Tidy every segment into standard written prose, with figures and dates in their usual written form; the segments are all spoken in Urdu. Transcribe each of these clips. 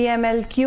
PMLQ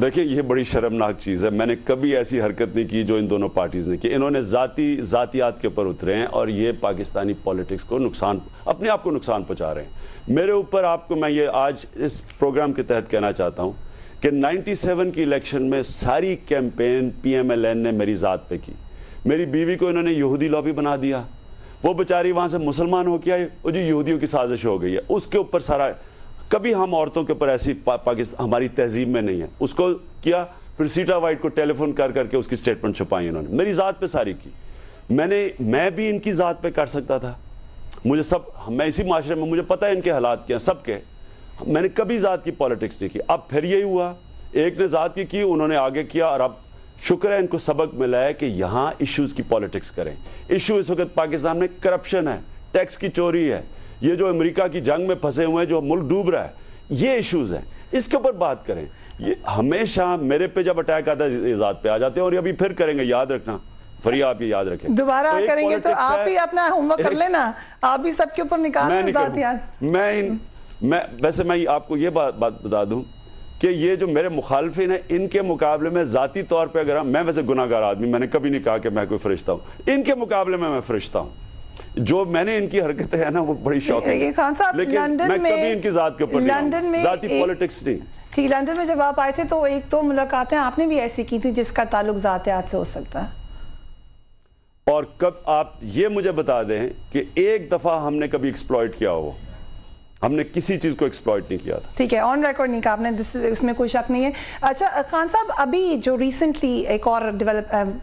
دیکھیں یہ بڑی شرمناک چیز ہے. میں نے کبھی ایسی حرکت نہیں کی جو ان دونوں پارٹیز نے کی. انہوں نے ذاتیات کے اوپر اترے ہیں اور یہ پاکستانی پولیٹکس کو اپنے آپ کو نقصان پہنچا رہے ہیں. میرے اوپر آپ کو میں یہ آج اس پروگرام کے تحت کہنا چاہتا ہوں کہ 97 کی الیکشن میں ساری campaign P M L N نے میری ذات پہ کی. میری بیوی کو انہوں نے یہودی لابی بنا دیا. وہ بیچاری وہاں سے مسلمان ہو کے آئی, وہ جو یہودیوں کی سازش ہو گئی ہے اس کے اوپر سارا. کبھی ہم عورتوں کے اوپر ایسی پاکستان ہماری تہذیب میں نہیں ہے. اس کو کیا, پھر سیٹا وائٹ کو ٹیلی فون کر کے اس کی سٹیٹمنٹ چھپائی انہوں نے. میری ذات پہ ساری کی. میں بھی ان کی ذات پہ کر سکتا تھا. میں اسی معاشرے میں, مجھے پتہ ہے ان کے حالات کیا سب کے. میں نے کبھی ذات کی پالیٹکس نہیں کی. اب پھر یہی ہوا, ایک نے ذات کی انہوں نے آگے کیا, اور اب شکر ہے ان کو سبق ملا ہے کہ یہاں ایشوز کی پالیٹکس کریں. ایشو اس وقت پاکستان میں کرپشن ہے, ٹیکس کی چوری ہے, یہ جو امریکہ کی جنگ میں پھنسے ہوئے ہیں, جو ملک ڈوب رہا ہے, یہ ایشوز ہیں. اس کے اوپر بات کریں. یہ ہمیشہ میرے پہ جب اٹیک آتا ہے ذات پہ آ جاتے ہیں, اور ابھی پھر کریں گے. یاد رکھنا فریہ, آپ یہ یاد رکھیں, دوبارہ کریں گے تو آپ بھی اپنا ہوم ورک کر لینا. آپ بھی سب کے اوپر نکالیں بات. ویسے میں آپ کو یہ بات بتا دوں کہ یہ جو میرے مخالفین ہیں ان کے مقابلے میں ذاتی طور پہ اگر میں ویسے گناہ گار آدمی, میں نے کبھی نہیں کہا کہ میں کوئی فرشتہ ہوں. ان کے مقابلے میں فرشتہ ہوں. جو میں نے ان کی حرکتیں ہیں نا وہ بڑی شوقیں ہیں, لیکن میں کبھی ان کی ذات کے اوپر نہیں ہوں. ذاتی پولیٹکس نہیں. ٹھیک, لندن میں جب آپ آئے تھے تو ایک دو ملاقاتیں آپ نے بھی ایسی کی تھی جس کا تعلق ذاتیات سے ہو سکتا ہے. اور کب آپ یہ مجھے بتا دیں کہ ایک دفعہ ہم نے کبھی ایکسپلوئٹ کیا ہو. ہم نے کسی چیز کو ایکسپلوئٹ نہیں کیا تھا. ٹھیک ہے, آن ریکارڈ نہیں کہا آپ نے, اس میں کوئی شک نہیں ہے. اچھا خان صاحب, ابھی جو ریسنٹلی ایک اور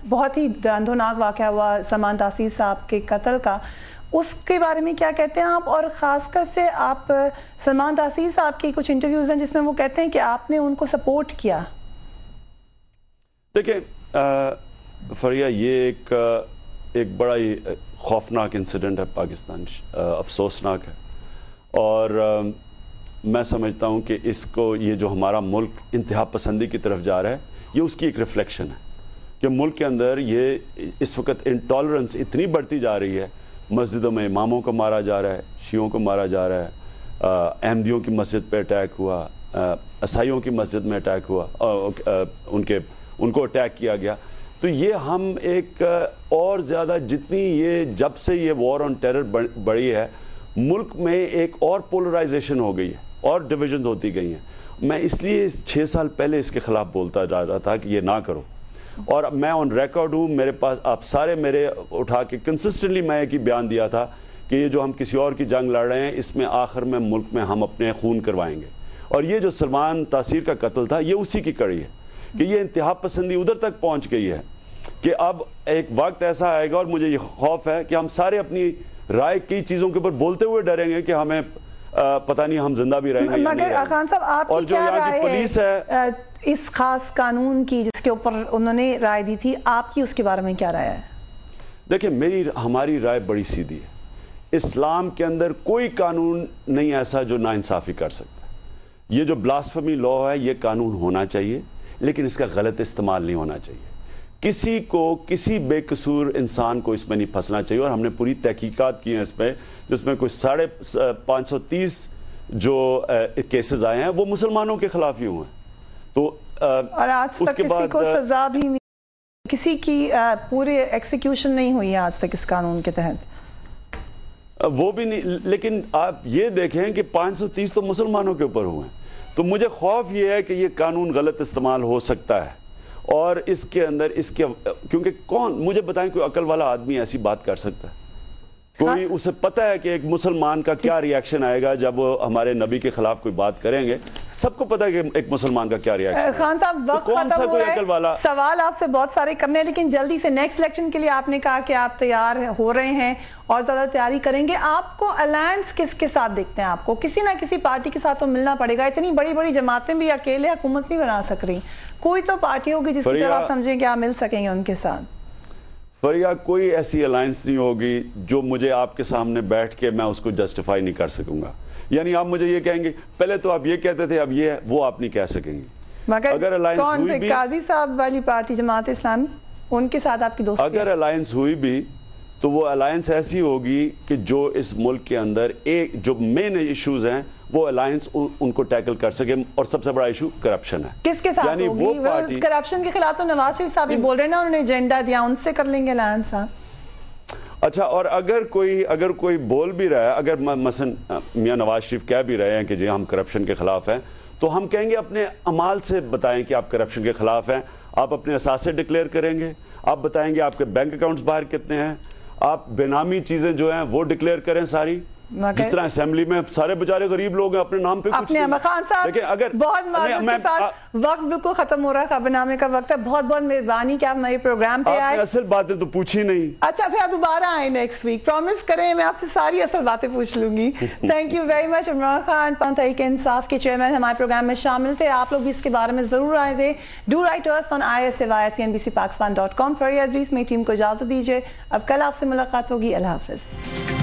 بہت ہی دردناک واقعہ ہوا سلمان تاثیر صاحب کے قتل کا, اس کے بارے میں کیا کہتے ہیں آپ؟ اور خاص کر سے آپ سلمان تاثیر صاحب کی کچھ انٹرویوز ہیں جس میں وہ کہتے ہیں کہ آپ نے ان کو سپورٹ کیا. دیکھیں فریہ, یہ ایک بڑا ہی خوفناک انسیڈنٹ ہے پاکستان, افسوسناک ہے. اور میں سمجھتا ہوں کہ اس کو, یہ جو ہمارا ملک انتہا پسندی کی طرف جا رہا ہے, یہ اس کی ایک ریفلیکشن ہے کہ ملک کے اندر یہ اس وقت انٹالرنس اتنی بڑھتی جا رہی ہے. مسجدوں میں اماموں کو مارا جا رہا ہے, شیعوں کو مارا جا رہا ہے, احمدیوں کی مسجد پہ اٹیک ہوا, عیسائیوں کی مسجد میں اٹیک ہوا, ان کو اٹیک کیا گیا. تو یہ ہم ایک اور زیادہ جتنی یہ جب سے یہ وار آن ٹیرر بڑھی ہے, ملک میں ایک اور پولرائزیشن ہو گئی ہے اور ڈویژنز ہوتی گئی ہیں. میں اس لیے 6 سال پہلے اس کے خلاف بولتا جا رہا تھا کہ یہ نہ کرو, اور میں آن ریکارڈ ہوں. میرے پاس آپ سارے میرے اٹھا کے کنسسٹنٹلی میں ایک ہی بیان دیا تھا کہ یہ جو ہم کسی اور کی جنگ لڑ رہے ہیں, اس میں آخر میں ملک میں ہم اپنے خون کروائیں گے. اور یہ جو سلمان تاثیر کا قتل تھا, یہ اسی کی کڑی ہے کہ یہ انتہا پسندی ادھر تک پہنچ گئی ہے کہ اب ایک وقت ایسا آئے گا, اور مجھے یہ خوف ہے کہ ہم سارے اپنی رائے کی چیزوں کے اوپر بولتے ہوئے ڈریں گے کہ ہمیں پتہ نہیں ہم زندہ بھی رہیں گے. مگر خان صاحب, آپ کی کیا رائے ہے اس خاص قانون کی جس کے اوپر انہوں نے رائے دی تھی, آپ کی اس کے بارے میں کیا رائے ہے؟ دیکھیں ہماری رائے بڑی سیدھی ہے. اسلام کے اندر کوئی قانون نہیں ایسا جو ناانصافی کر سکتا. یہ جو بلاسفمی لا ہے, یہ قانون ہونا چاہیے, لیکن اس کا غلط استعمال نہیں ہونا چاہیے. کسی بے قصور انسان کو اس میں نہیں پھنسنا چاہیے. اور ہم نے پوری تحقیقات کی ہیں اس پہ, جس میں کوئی 530 جو کیسز آئے ہیں وہ مسلمانوں کے خلاف ہی ہوئے ہیں. تو اور آج تک کسی کو سزا بھی نہیں, کسی کی پورے ایکسیکیوشن نہیں ہوئی ہے آج تک اس قانون کے تحت. وہ بھی نہیں, لیکن آپ یہ دیکھیں کہ 530 تو مسلمانوں کے اوپر ہوئے ہیں. تو مجھے خوف یہ ہے کہ یہ قانون غلط استعمال ہو سکتا ہے. اور اس کے اندر کیونکہ مجھے بتائیں کوئی عقل والا آدمی ایسی بات کر سکتا ہے؟ کوئی اسے پتہ ہے کہ ایک مسلمان کا کیا ریاکشن آئے گا جب وہ ہمارے نبی کے خلاف کوئی بات کریں گے؟ سب کو پتہ ہے کہ ایک مسلمان کا کیا ریاکشن ہے. خان صاحب وقت ختم ہو رہا ہے, سوال آپ سے بہت سارے کرنے ہیں, لیکن جلدی سے نیکسٹ الیکشن کے لیے آپ نے کہا کہ آپ تیار ہو رہے ہیں اور زیادہ تیاری کریں گے. آپ کو الائنس کس کے ساتھ دیکھتے ہیں؟ آپ کو کسی نہ کسی پارٹی کے ساتھ تو ملنا پڑے گا. اتنی بڑی بڑی جماعتیں بھی اکیلے حکومت نہیں بنا سک رہی, کوئی تو پارٹی ہوگی جس کی طرف آپ سمجھیں کہ آپ مل سکیں گے ان کے ساتھ. فریہ, کوئی ایسی الائنس نہیں ہوگی جو مجھے آپ کے سامنے بیٹھ کے میں اس کو جسٹیفائی نہیں کر سکوں گا. یعنی آپ مجھے یہ کہیں گے پہلے تو آپ یہ کہتے تھے اب یہ ہے, وہ آپ نہیں کہہ سکیں گے. اگر الائنس ہوئی بھی, قاضی صاحب والی پارٹی جماعت اسلامی, ان کے ساتھ آپ کی دوستی, اگر الائنس ہوئی بھی تو وہ الائنس ایسی ہوگی کہ جو اس ملک کے اندر جو مین ایشوز ہیں وہ الائنس ان کو ٹیکل کر سکے. اور سب سے بڑا ایشو کرپشن ہے. کس کے ساتھ ہوگی؟ کرپشن کے خلاف تو نواز شریف صاحب ہی بول رہے ہیں نا, انہوں نے ایجنڈا دیا, ان سے کر لیں گے الائنس صاحب. اچھا, اور اگر کوئی بول بھی رہا ہے, اگر مثلا میاں نواز شریف کہہ بھی رہے ہیں کہ جی ہم کرپشن کے خلاف ہیں, تو ہم کہیں گے اپنے اعمال سے بتائیں کہ آپ کرپشن کے خلاف ہیں. آپ اپنے اثاثے ڈکلیئر کریں گے, آپ بتائیں گے آپ کے بینک اکاؤنٹس باہر کتنے ہیں, آپ بے نامی چیزیں جو ہیں وہ ڈکلیئر کریں ساری. جس طرح اسمبلی میں سارے بیچارے غریب لوگ ہیں اپنے نام پہ کچھ نہیں. خان صاحب بہت معذرت کے ساتھ وقت بالکل ختم ہو رہا ہے, خبر نامے کا وقت ہے. بہت بہت مہربانی کہ آپ ہمارے پروگرام پہ آئے. آپ نے اصل باتیں تو پوچھی نہیں. اچھا, پھر آپ دوبارہ آئیں نیکسٹ ویک, پرومس کریں میں آپ سے ساری اصل باتیں پوچھ لوں گی. Thank you very much. Imran Khan Tehreek Insaf کے چیئرمین ہمارے پروگرام میں شامل تھے. آپ لوگ بھی اس کے بارے میں ضرور رائے دیں. Do write to us on ISY@CNBCPakistan.com. Fariha Idrees میں ٹیم کو اجازت دیجیے. اب کل آپ سے ملاقات ہوگی. اللہ حافظ.